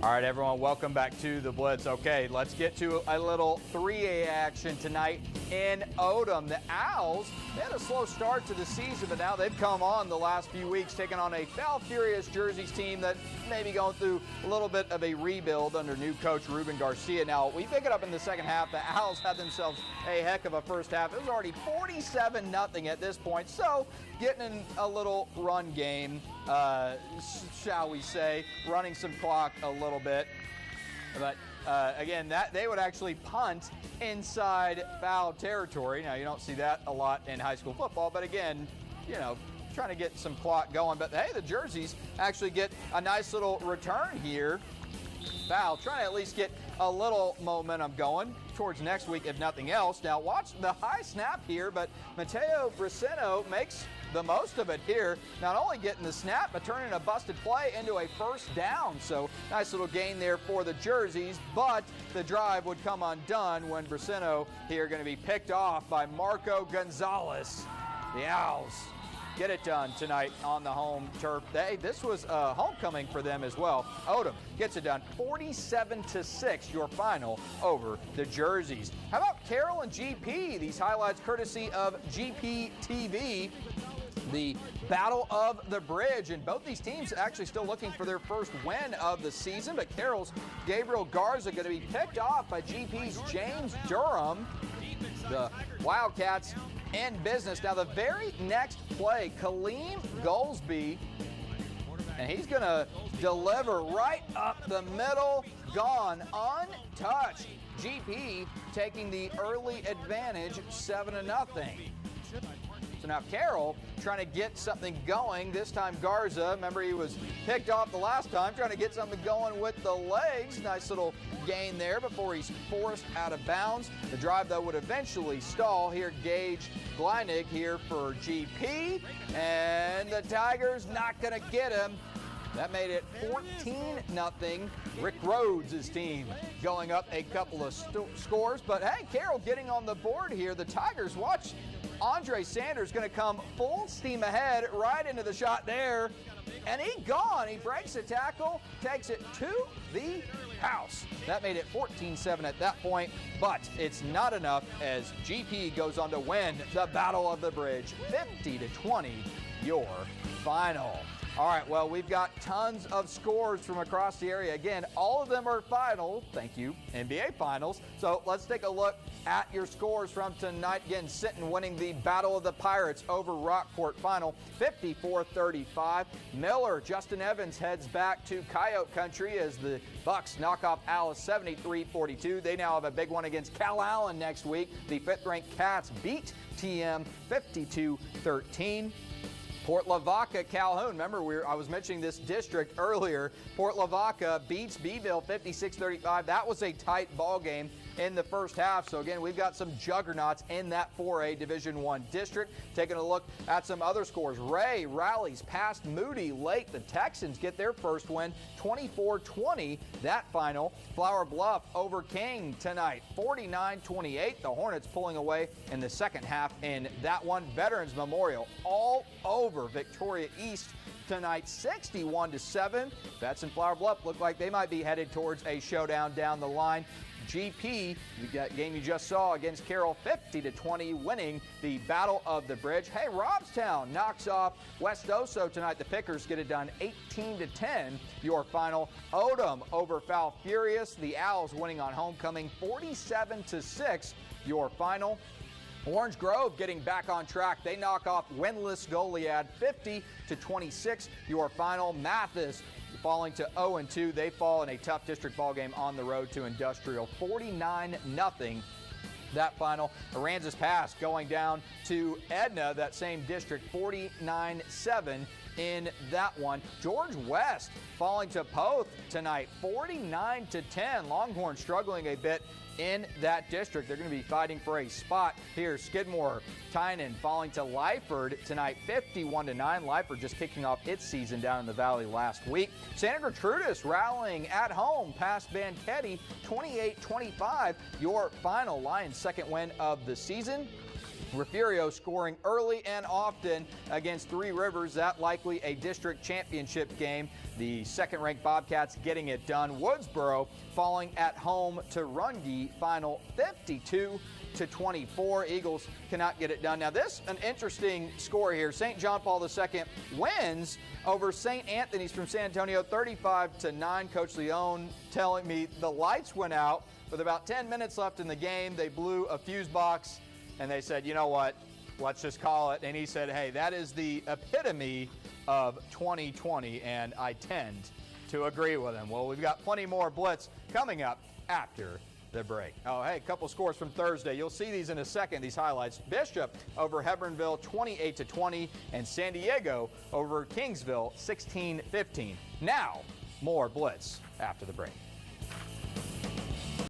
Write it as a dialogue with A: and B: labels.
A: All right, everyone, welcome back to the Blitz. Okay, let's get to a little 3A action tonight in Odem. The Owls, they had a slow start to the season, but now they've come on the last few weeks, taking on a Falfurrias Jerseys team that may be going through a little bit of a rebuild under new coach Ruben Garcia. Now, we pick it up in the second half. The Owls had themselves a heck of a first half. It was already 47-0 at this point, so getting in a little run game, shall we say, running some clock a little bit. But again, that they would actually punt inside foul territory. Now, you don't see that a lot in high school football, but again, you know, trying to get some clock going. But hey, the Jerseys actually get a nice little return here. Foul, trying to at least get a little momentum going towards next week, if nothing else. Now, watch the high snap here, but Mateo Bracino makes the most of it here. Not only getting the snap, but turning a busted play into a first down. So, nice little gain there for the Jerseys, but the drive would come undone when Bracino here going to be picked off by Marco Gonzalez. The Owls get it done tonight on the home turf. This was a homecoming for them as well. Odem gets it done 47-6, your final over the Jerseys. How about Carroll and GP? These highlights courtesy of GP TV. The Battle of the Bridge, and both these teams actually still looking for their first win of the season, but Carroll's Gabriel Garza going to be picked off by GP's James Durham. The Wildcats in business. Now, the very next play, Kaleem Goldsby, and he's going to deliver right up the middle, gone untouched. GP taking the early advantage, 7-0. So now Carroll trying to get something going. This time Garza, remember he was picked off the last time, trying to get something going with the legs. Nice little gain there before he's forced out of bounds. The drive, though, would eventually stall. Here, Gage Gleinig here for GP. And the Tigers not going to get him. That made it 14-0. Rick Rhodes' team going up a couple of scores. But, hey, Carroll getting on the board here. The Tigers, watch. Andre Sanders going to come full steam ahead right into the shot there. And he gone. He breaks the tackle, takes it to the house. That made it 14-7 at that point, but it's not enough as GP goes on to win the Battle of the Bridge, 50-20, your final. All right, well, we've got tons of scores from across the area. Again, all of them are final. Thank you, NBA Finals. So let's take a look at your scores from tonight. Again, Sinton winning the Battle of the Pirates over Rockport final, 54-35. Miller, Justin Evans heads back to Coyote Country as the Bucks knock off Alice 73-42. They now have a big one against Cal Allen next week. The fifth-ranked Cats beat TM 52-13. Port Lavaca, Calhoun. Remember, I was mentioning this district earlier. Port Lavaca beats Beeville 56-35. That was a tight ball game in the first half. So again, we've got some juggernauts in that 4A Division I district. Taking a look at some other scores. Ray rallies past Moody late. The Texans get their first win, 24-20. That final. Flower Bluff over King tonight, 49-28. The Hornets pulling away in the second half in that one. Veterans Memorial all over Victoria East tonight, 61-7. Vets and Flower Bluff look like they might be headed towards a showdown down the line. GP, the game you just saw against Carroll, 50-20, winning the Battle of the Bridge. Hey, Robstown knocks off West Oso tonight. The Pickers get it done 18-10. Your final. Odem over Falfurrias. The Owls winning on homecoming, 47-6. Your final. Orange Grove getting back on track. They knock off winless Goliad 50-26. Your final. Mathis falling to 0-2. They fall in a tough district ball game on the road to Industrial, 49-0. That final. Aransas Pass going down to Edna, that same district, 49-7 in that one. George West falling to Poth tonight, 49-10. Longhorn struggling a bit in that district. They're going to be fighting for a spot here. Skidmore, Tynan falling to Lyford tonight, 51-9. Lyford just kicking off its season down in the Valley last week. Santa Gertrudis rallying at home past Banquetti, 28-25. Your final. Lions' second win of the season. Refugio scoring early and often against Three Rivers. That likely a district championship game. The second-ranked Bobcats getting it done. Woodsboro falling at home to Runge, final 52-24. Eagles cannot get it done. Now this, an interesting score here. St. John Paul II wins over St. Anthony's from San Antonio, 35-9. Coach Leone telling me the lights went out with about 10 minutes left in the game. They blew a fuse box and they said, you know what, let's just call it. And he said, hey, that is the epitome of 2020, and I tend to agree with him. Well, we've got plenty more Blitz coming up after the break. Oh, hey, a couple scores from Thursday. You'll see these in a second, these highlights. Bishop over Hebronville 28-20, and San Diego over Kingsville 16-15. Now, more Blitz after the break.